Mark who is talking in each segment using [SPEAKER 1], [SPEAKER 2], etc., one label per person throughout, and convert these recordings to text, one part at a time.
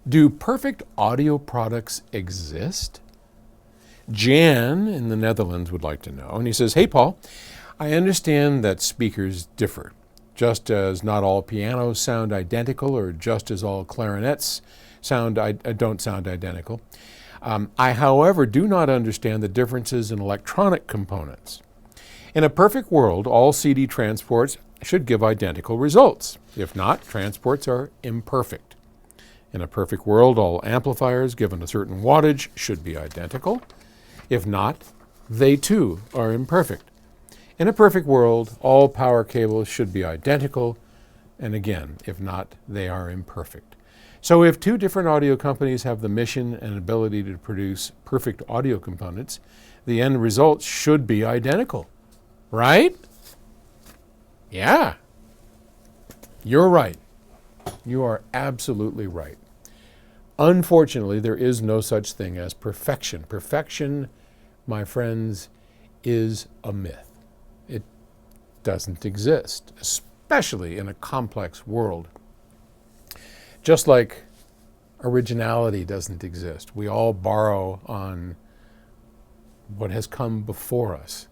[SPEAKER 1] Do perfect audio products exist? Jan in the Netherlands would like to know. And he says, hey, Paul, I understand that speakers differ. Just as not all pianos sound identical, or just as all clarinets don't sound identical. I, however, do not understand the differences in electronic components. In a perfect world, all CD transports should give identical results. If not, transports are imperfect. In a perfect world, all amplifiers given a certain wattage should be identical. If not, they too are imperfect. In a perfect world, all power cables should be identical, and again, if not, they are imperfect. So if two different audio companies have the mission and ability to produce perfect audio components, the end results should be identical, right? Yeah, you're right. You are absolutely right. Unfortunately, there is no such thing as perfection. Perfection, my friends, is a myth. It doesn't exist, especially in a complex world. Just like originality doesn't exist. We all borrow on what has come before us.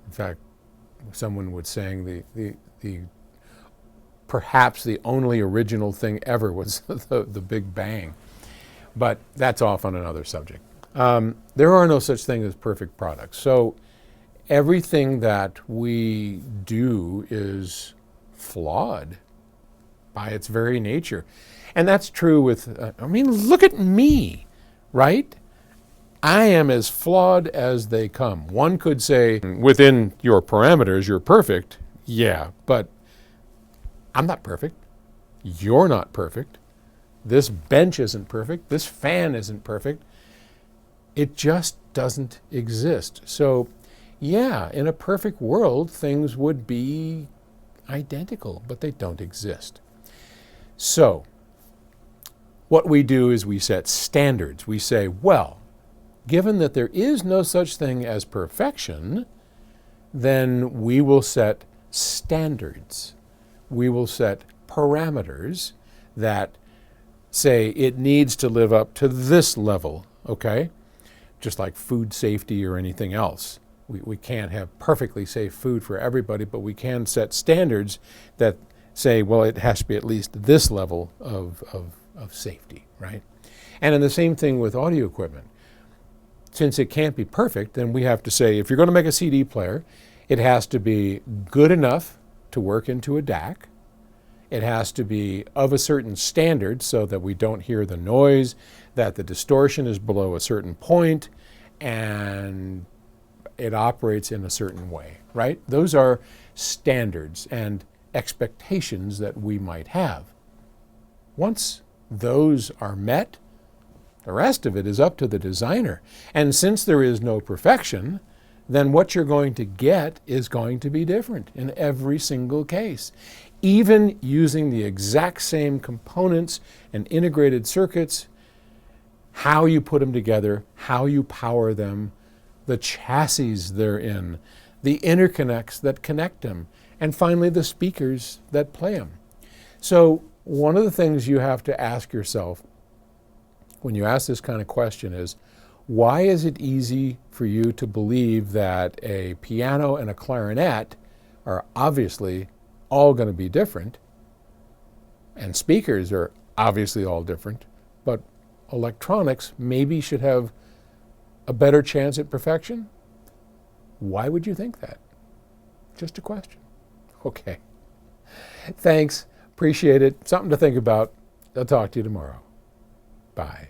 [SPEAKER 1] In fact, someone was saying the perhaps the only original thing ever was the Big Bang. But that's off on another subject. There are no such thing as perfect products. So everything that we do is flawed by its very nature. And that's true with, look at me, right? I am as flawed as they come. One could say, within your parameters, you're perfect. Yeah, but I'm not perfect. You're not perfect. This bench isn't perfect. This fan isn't perfect. It just doesn't exist. So, yeah, in a perfect world, things would be identical, but they don't exist. So, what we do is we set standards. We say, well, given that there is no such thing as perfection, then we will set standards. We will set parameters that say it needs to live up to this level, okay? Just like food safety or anything else. We can't have perfectly safe food for everybody, but we can set standards that say, well, it has to be at least this level of safety, right? And in the same thing with audio equipment. Since it can't be perfect, then we have to say, if you're going to make a CD player, it has to be good enough to work into a DAC. It has to be of a certain standard so that we don't hear the noise, that the distortion is below a certain point, and it operates in a certain way, right? Those are standards and expectations that we might have. Once those are met, the rest of it is up to the designer. And since there is no perfection, then what you're going to get is going to be different in every single case. Even using the exact same components and integrated circuits, how you put them together, how you power them, the chassis they're in, the interconnects that connect them, and finally the speakers that play them. So one of the things you have to ask yourself when you ask this kind of question is, why is it easy for you to believe that a piano and a clarinet are obviously all going to be different, and speakers are obviously all different, but electronics maybe should have a better chance at perfection? Why would you think that? Just a question. Okay. Thanks. Appreciate it. Something to think about. I'll talk to you tomorrow. Bye.